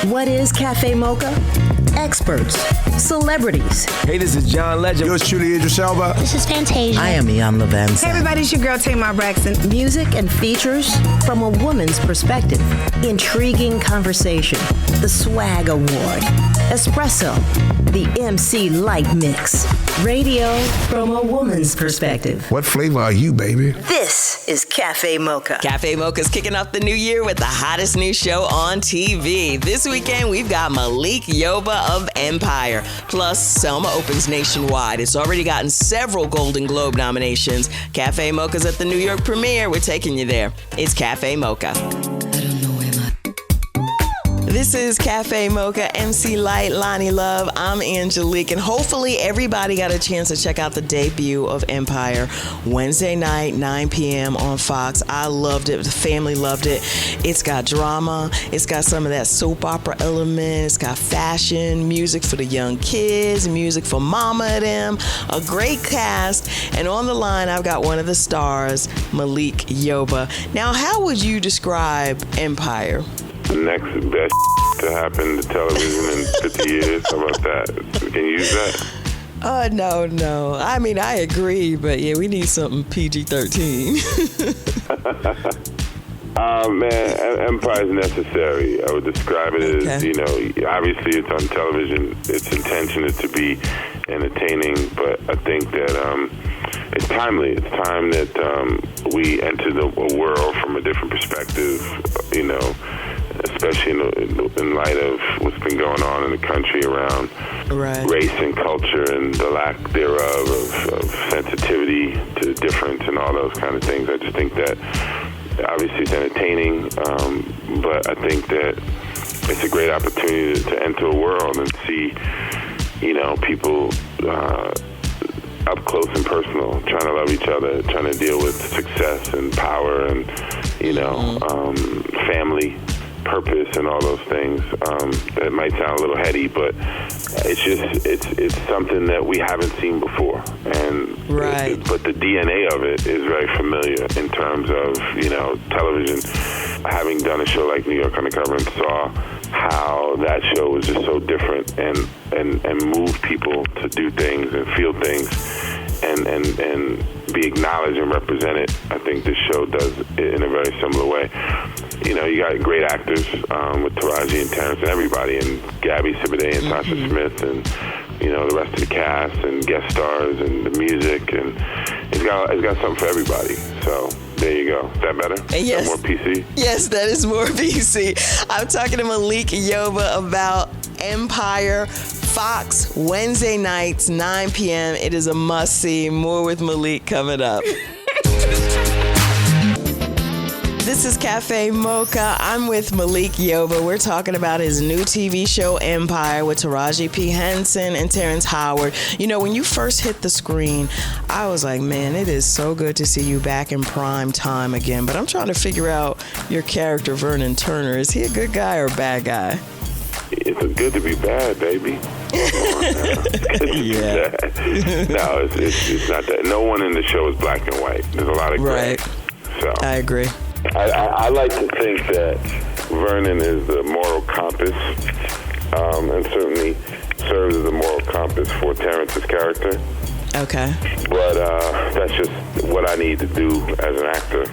What is Café Mocha? Experts, celebrities. Hey, this is John Legend. Yours truly, Idris Elba. This is Fantasia. I am Ian Levanson. Hey everybody, it's your girl Tamar Braxton. Music and features from a woman's perspective. Intriguing conversation. The Swag Award. Espresso. The MC Light Mix. Radio from a woman's perspective. What flavor are you, baby? This is Café Mocha. Café Mocha's kicking off the new year with the hottest new show on TV. This weekend, we've got Malik Yoba of Empire. Plus, Selma opens nationwide. It's already gotten several Golden Globe nominations. Café Mocha's at the New York premiere. We're taking you there. It's Café Mocha. This is Café Mocha, MC Light, Lonnie Love. I'm Angelique, and hopefully everybody got a chance to check out the debut of Empire Wednesday night, 9 p.m. on Fox. I loved it. The family loved it. It's got drama. It's got some of that soap opera element. It's got fashion, music for the young kids, music for mama and them. A great cast. And on the line, I've got one of the stars, Malik Yoba. Now, how would you describe Empire? The next best to happen to television in 50 years. How about that? Can you use that? No. I mean, I agree, but yeah, we need something PG-13. Man, Empire's necessary. I would describe it as, obviously it's on television. Its intention is to be entertaining, but I think that it's timely. It's time that we enter a world from a different perspective, especially in light of what's been going on in the country around race and culture and the lack thereof of sensitivity to difference and all those kind of things. I just think that obviously it's entertaining, but I think that it's a great opportunity to enter a world and see, people up close and personal, trying to love each other, trying to deal with success and power and, family, purpose, and all those things. That might sound a little heady, but it's something that we haven't seen before. And but the DNA of it is very familiar in terms of, television. Having done a show like New York Undercover and saw how that show was just so different and moved people to do things and feel things and be acknowledged and represented. I think this show does it in a very similar way. You got great actors with Taraji and Terrance and everybody, and Gabby Sibiday and Tasha Smith and the rest of the cast and guest stars and the music, and it's got something for everybody. So there you go. Is that better? Yes. Is that more PC? Yes, that is more PC. I'm talking to Malik Yoba about Empire. Fox, Wednesday nights, 9 p.m. It is a must-see. More with Malik coming up. This is Café Mocha. I'm with Malik Yoba. We're talking about his new TV show, Empire, with Taraji P, Henson and Terrance Howard. When you first hit the screen, I was like, man, it is so good to see you back in prime time again. But I'm trying to figure out your character, Vernon Turner. Is he a good guy or a bad guy? It's good to be bad, baby. Yeah. No, it's not that. No one in the show is black and white. There's a lot of gray. Right. So I agree. I like to think that Vernon is the moral compass, and certainly serves as a moral compass for Terrance's character. Okay. But that's just what I need to do as an actor.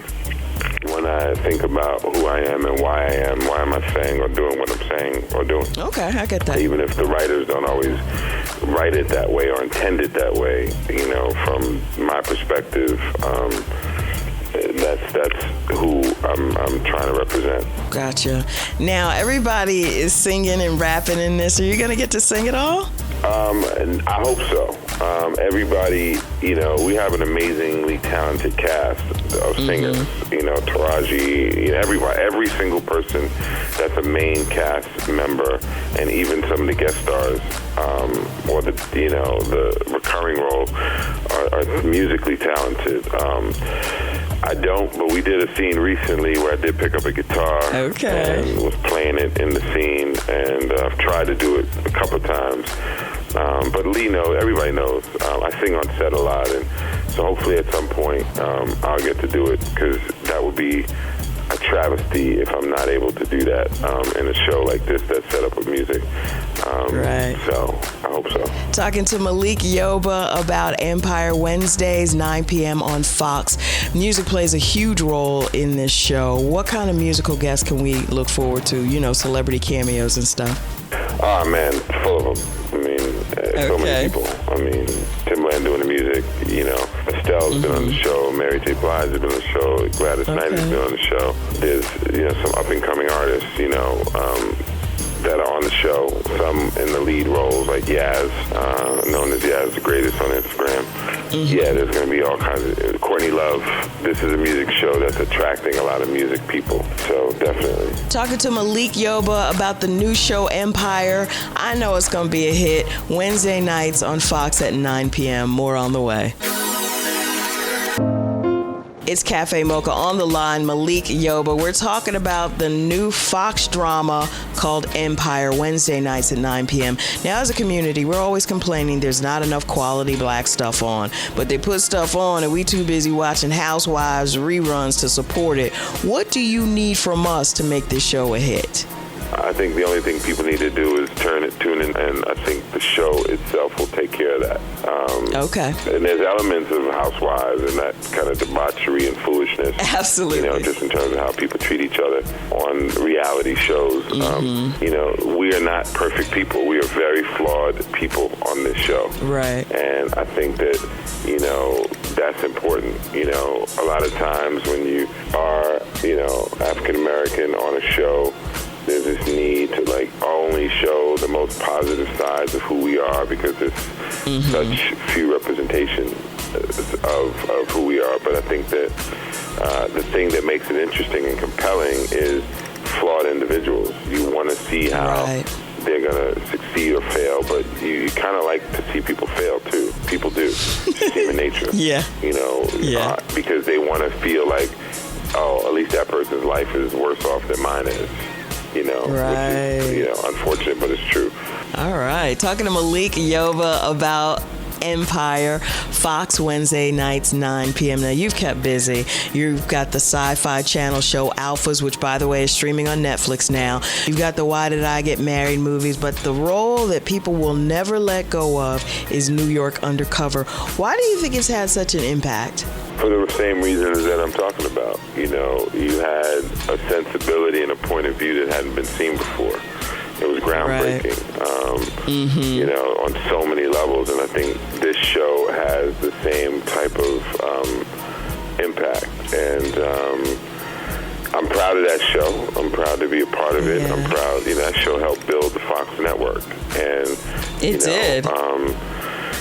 When I think about who I am and why am I saying or doing what I'm saying or doing. Okay, I get that. Even if the writers don't always write it that way or intend it that way, from my perspective, that's who I'm trying to represent. Gotcha. Now, everybody is singing and rapping in this. Are you going to get to sing it all? I hope so. Everybody, we have an amazingly talented cast of singers. Taraji, everybody, every single person that's a main cast member, and even some of the guest stars, or the recurring role, are musically talented. I don't, but we did a scene recently where I did pick up a guitar and was playing it in the scene, and I've tried to do it a couple of times. But Lee knows, everybody knows, I sing on set a lot, and so hopefully at some point I'll get to do it, because that would be a travesty if I'm not able to do that in a show like this that's set up with music. Right. So I hope so. Talking to Malik Yoba about Empire, Wednesdays, 9 p.m. on Fox. Music plays a huge role in this show. What kind of musical guests can we look forward to? You know, celebrity cameos and stuff. Oh, man, full of them. I mean, so many people. I mean, Timbaland doing the music, you know. Estelle's been on the show. Mary J. Blige has been on the show. Gladys Knight has been on the show. There's, you know, some up-and-coming artists, you know, that are on the show. Some in the lead roles, like Yaz, known as Yaz the Greatest on Instagram. Yeah, there's going to be all kinds of... Courtney Love. This is a music show that's attracting a lot of music people. So, definitely. Talking to Malik Yoba about the new show Empire. I know it's going to be a hit. Wednesday nights on Fox at 9 p.m. More on the way. It's Café Mocha on the line, Malik Yoba. We're talking about the new Fox drama called Empire, Wednesday nights at 9 p.m. Now, as a community, we're always complaining there's not enough quality black stuff on, but they put stuff on and we too busy watching Housewives reruns to support it. What do you need from us to make this show a hit? I think the only thing people need to do is tune in, and I think the show itself will take care of that. Okay. And there's elements of Housewives and that kind of debauchery and foolishness. Absolutely. You know, just in terms of how people treat each other on reality shows. You know, we are not perfect people. We are very flawed people on this show. Right. And I think that, you know, that's important. You know, a lot of times when you are, you know, African American on a show, there's this need to like only show the most positive sides of who we are because there's such few representation of who we are. But I think that the thing that makes it interesting and compelling is flawed individuals. You want to see how they're going to succeed or fail, but you kind of like to see people fail too. People do. It's human nature. You know, because they want to feel like, oh, at least that person's life is worse off than mine is. You know, which is, you know, unfortunate, but it's true. All right. Talking to Malik Yoba about Empire, Fox Wednesday nights, 9 p.m. Now, you've kept busy. You've got the sci-fi channel show Alphas, which, by the way, is streaming on Netflix now. You've got the Why Did I Get Married movies, but the role that people will never let go of is New York Undercover. Why do you think it's had such an impact? For the same reasons that I'm talking about. You know, you had a sensibility and a point of view that hadn't been seen before. It was groundbreaking, you know, on so many levels. And I think this show has the same type of impact. And I'm proud of that show. I'm proud to be a part of it. I'm proud, you know, that show helped build the Fox network. And it did.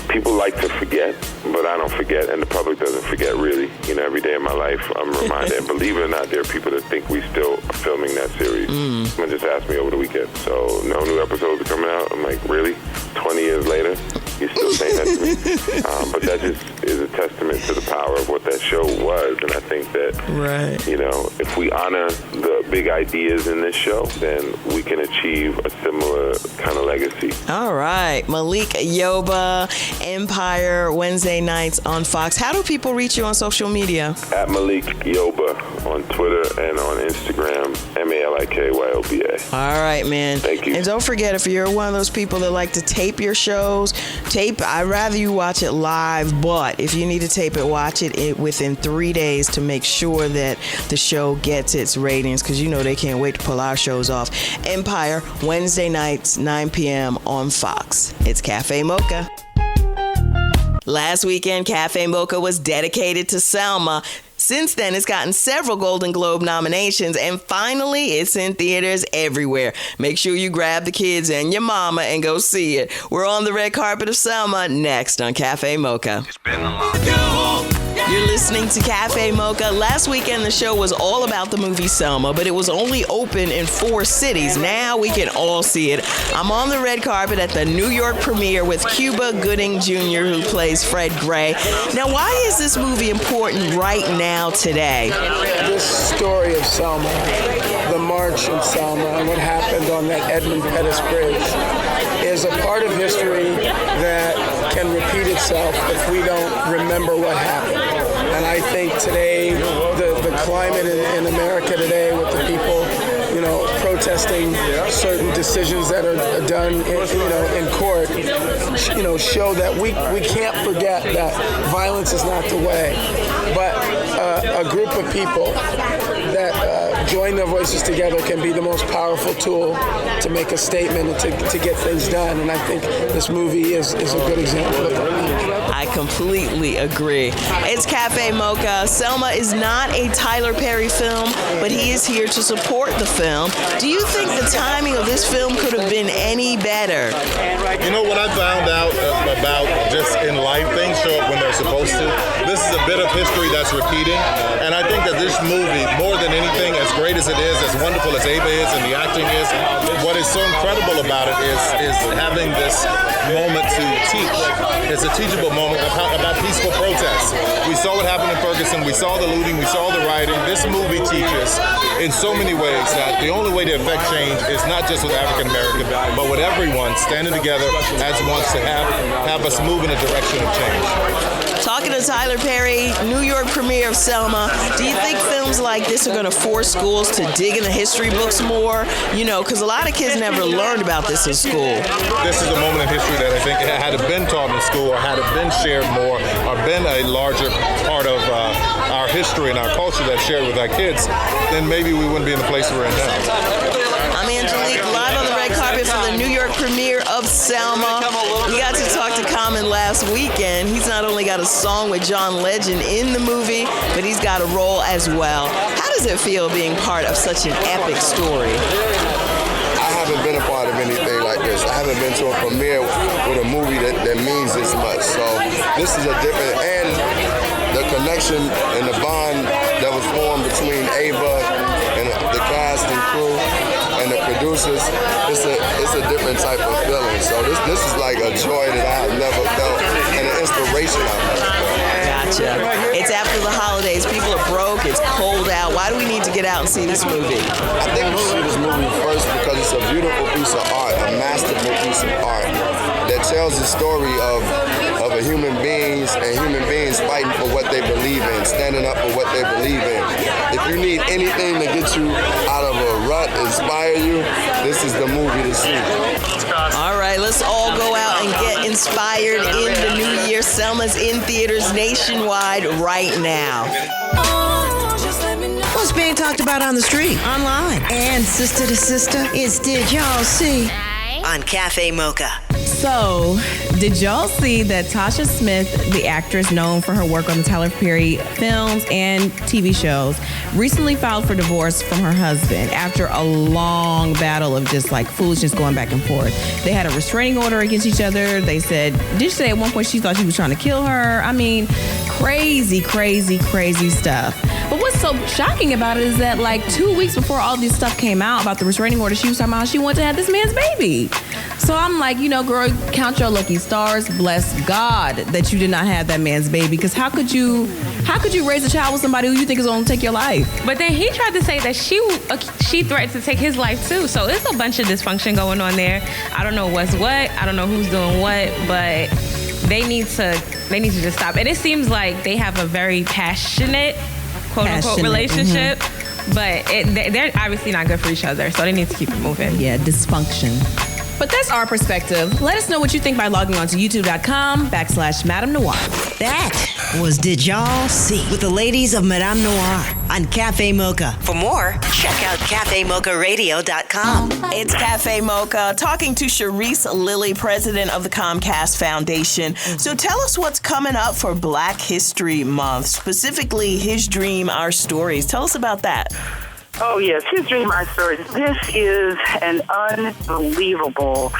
People like to forget, but I don't forget, and the public doesn't forget, really. You know, every day of my life, I'm reminded. And believe it or not, there are people that think we still are filming that series. Someone just asked me over the weekend, so no new episodes are coming out. I'm like, really? 20 years later? You're still saying that to me? But that just is a testament to the power of what that show was. And I think that, you know, if we honor the big ideas in this show, then we can achieve a similar kind of legacy. All right. Malik Yoba, Empire, Wednesday nights on Fox. How do people reach you on social media? At Malik Yoba on Twitter and on Instagram, MalikYoba. All right, man. Thank you. And don't forget, if you're one of those people that like to tape your shows, I'd rather you watch it live, but if you need to tape it, watch it within 3 days to make sure that the show gets its ratings, because you know they can't wait to pull our shows off. Empire, Wednesday nights, 9 p.m. on Fox. It's Café Mocha. Last weekend, Café Mocha was dedicated to Selma. Since then, it's gotten several Golden Globe nominations, and finally, it's in theaters everywhere. Make sure you grab the kids and your mama and go see it. We're on the red carpet of Selma, next on Café Mocha. It's been a long You're listening to Café Mocha. Last weekend, the show was all about the movie Selma, but it was only open in 4 cities. Now we can all see it. I'm on the red carpet at the New York premiere with Cuba Gooding Jr., who plays Fred Gray. Now, why is this movie important right now, today? This story of Selma, the march in Selma, and what happened on that Edmund Pettus Bridge is a part of history that can repeat itself if we don't remember what happened. And I think today the the climate in America today with the people, protesting certain decisions that are done, in court, show that we can't forget that violence is not the way. But a group of people that join their voices together can be the most powerful tool to make a statement and to get things done. And I think this movie is a good example of that. I completely agree. It's Café Mocha. Selma is not a Tyler Perry film, but he is here to support the film. Do you think the timing of this film could have been any better? You know what I found out about just in life, things show up when they're supposed to. This is a bit of history that's repeating, and I think that this movie, more than anything, as great as it is, as wonderful as Ava is and the acting is, what is so incredible about it is having this moment to teach. It's a teachable moment about peaceful protests. We saw what happened in Ferguson, we saw the looting, we saw the rioting. This movie teaches in so many ways that the only way to affect change is not just with African American, but with everyone standing together as one to have us move in a direction of change. Talking to Tyler Perry, New York premiere of Selma, do you think films like this are going to force schools to dig in the history books more? Because a lot of kids never learned about this in school. This is a moment in history that I think had it been taught in school or had it been shared more or been a larger part of our history and our culture that's shared with our kids, then maybe we wouldn't be in the place we're in now. I'm Angelique, live on the red carpet for the New York premiere of Selma. We got to talk to Common last weekend. He's not only got a song with John Legend in the movie, but he's got a role as well. How does it feel being part of such an epic story? I haven't been a part of anything like this. I haven't been to a premiere with a movie that means this much. So this is a different, and the connection and the bond that was formed between Ava and the cast and crew and the producers, it's a different type of feeling. So this is like a joy that I have never felt and an inspiration I've never felt. Gotcha. It's after the holidays. People are broke. It's cold out. Why do we need to get out and see this movie? I think we should see this movie first because it's a beautiful piece of art, a masterful piece of art that tells the story of human beings and human beings fighting for what they believe in, standing up for what they believe in. If you need anything to get you out of a rut, inspire you, this is the movie to see. All right, let's all go out and get inspired in the new year. Selma's in theaters nationwide right now. What's being talked about on the street, online, and sister to sister? It's Did Y'all See? On Café Mocha. So, did y'all see that Tasha Smith, the actress known for her work on the Tyler Perry films and TV shows, recently filed for divorce from her husband after a long battle of just like foolishness going back and forth. They had a restraining order against each other. They said, did she say at one point she thought he was trying to kill her? I mean, crazy stuff. But what's so shocking about it is that like 2 weeks before all this stuff came out about the restraining order, she was talking about how she wanted to have this man's baby. So I'm like, girl, count your lucky stars. Bless God that you did not have that man's baby. Because how could you raise a child with somebody who you think is going to take your life? But then he tried to say that she threatened to take his life too. So it's a bunch of dysfunction going on there. I don't know what's what. I don't know who's doing what. But they need to just stop. And it seems like they have a very passionate, quote unquote, relationship. Mm-hmm. But they're obviously not good for each other. So they need to keep it moving. Yeah, dysfunction. But that's our perspective. Let us know what you think by logging on to youtube.com/Madame Noir. That was Did Y'all See? With the ladies of Madame Noir on Café Mocha. For more, check out CaféMochaRadio.com. It's Café Mocha, talking to Sharice Lilly, president of the Comcast Foundation. So tell us what's coming up for Black History Month, specifically His Dream, Our Stories. Tell us about that. Oh, yes. His Dream, Our Stories. This is an unbelievable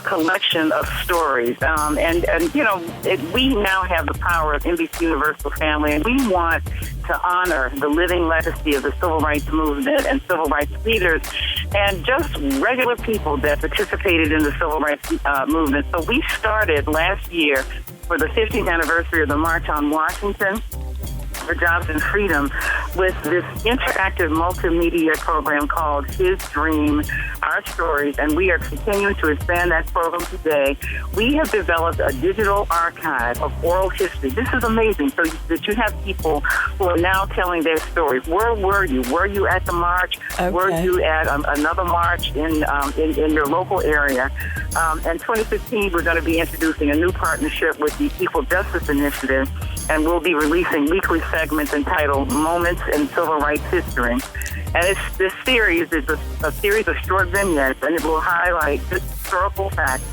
collection of stories. We now have the power of NBC Universal Family, and we want to honor the living legacy of the civil rights movement and civil rights leaders and just regular people that participated in the civil rights movement. So we started last year for the 50th anniversary of the March on Washington. for Jobs and Freedom with this interactive multimedia program called His Dream, Our Stories, and we are continuing to expand that program today. We have developed a digital archive of oral history. This is amazing, so that you have people who are now telling their stories. Where were you? Were you at the march? Okay. Were you at another march in your local area? And 2015, we're going to be introducing a new partnership with the Equal Justice Initiative, and we'll be releasing weekly segments entitled Moments in Civil Rights History. And this series is a series of short vignettes, and it will highlight historical facts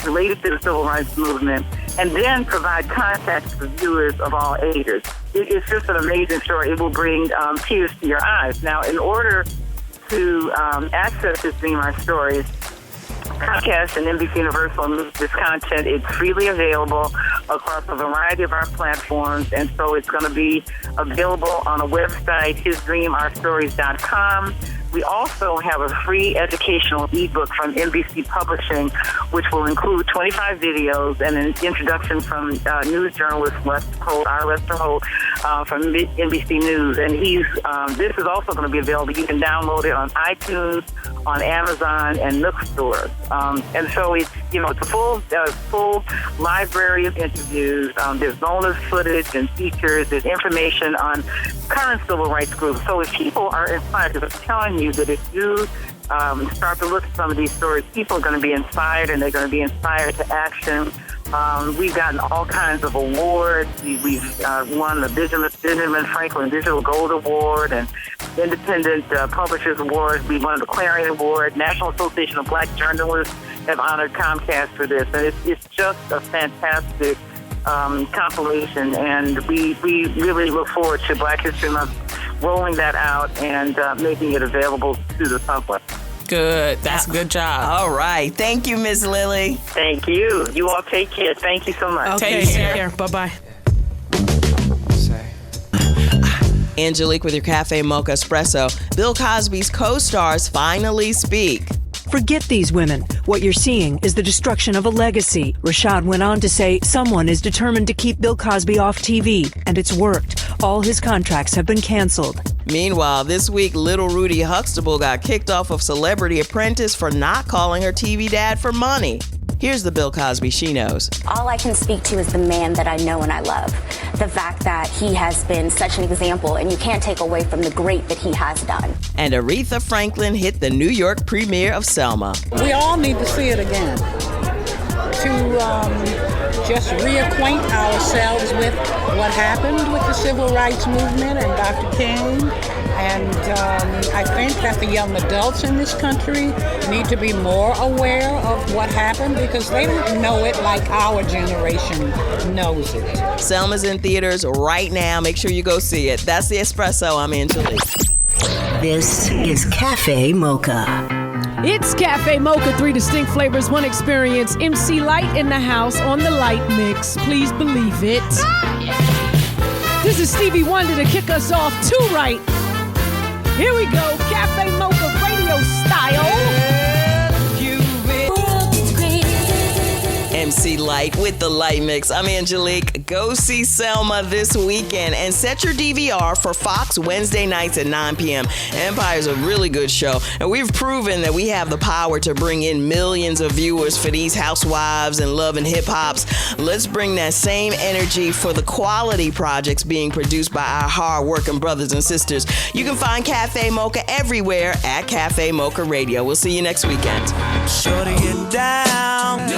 related to the Civil Rights Movement, and then provide context for viewers of all ages. It's just an amazing story. It will bring tears to your eyes. Now, in order to access this Dream Our Stories, Comcast and NBC Universal move this content. It's freely available across a variety of our platforms, and so it's going to be available on a website, hisdreamourstories.com. We also have a free educational ebook from NBC Publishing, which will include 25 videos and an introduction from news journalist Lester Holt from NBC News. And this is also going to be available. You can download it on iTunes, on Amazon, and Nook stores. And so it's a full library of interviews. There's bonus footage and features. There's information on current civil rights groups. So if people are inspired, because I'm telling you that if you start to look at some of these stories, people are going to be inspired, and they're going to be inspired to action. We've gotten all kinds of awards. We've won the Benjamin Franklin Digital Gold Award and Independent Publishers Award. We won the Clarion Award. National Association of Black Journalists have honored Comcast for this. And it's just a fantastic compilation. And we really look forward to Black History Month rolling that out and making it available to the public. Good. That's a good job. All right. Thank you, Ms. Lily. Thank you. You all take care. Thank you so much. Okay, take care. Bye-bye. Angelique with your Café Mocha Espresso. Bill Cosby's co-stars finally speak. Forget these women. What you're seeing is the destruction of a legacy. Rashad went on to say someone is determined to keep Bill Cosby off TV, and it's worked. All his contracts have been canceled. Meanwhile, this week, little Rudy Huxtable got kicked off of Celebrity Apprentice for not calling her TV dad for money. Here's the Bill Cosby she knows. All I can speak to is the man that I know and I love. The fact that he has been such an example, and you can't take away from the great that he has done. And Aretha Franklin hit the New York premiere of Selma. We all need to see it again to just reacquaint ourselves with what happened with the Civil Rights Movement and Dr. King. And I think that the young adults in this country need to be more aware of what happened, because they don't know it like our generation knows it. Selma's in theaters right now. Make sure you go see it. That's the Espresso. I'm Angelique. This is Café Mocha. It's Café Mocha, 3 distinct flavors, 1 experience. MC Light in the house on the light mix. Please believe it. This is Stevie Wonder to kick us off too right. Here we go, Café Mocha radio style. MC Light with the light mix. I'm Angelique. Go see Selma this weekend and set your DVR for Fox Wednesday nights at 9 p.m. Empire is a really good show, and we've proven that we have the power to bring in millions of viewers for these housewives and love and hip hops. Let's bring that same energy for the quality projects being produced by our hard-working brothers and sisters. You can find Café Mocha everywhere at Café Mocha Radio. We'll see you next weekend. Shorty it down.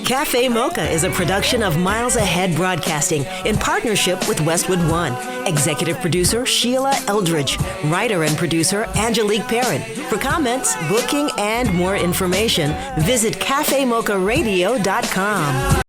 Café Mocha is a production of Miles Ahead Broadcasting in partnership with Westwood One. Executive producer Sheila Eldridge. Writer and producer Angelique Perrin. For comments, booking, and more information, visit CafeMochaRadio.com.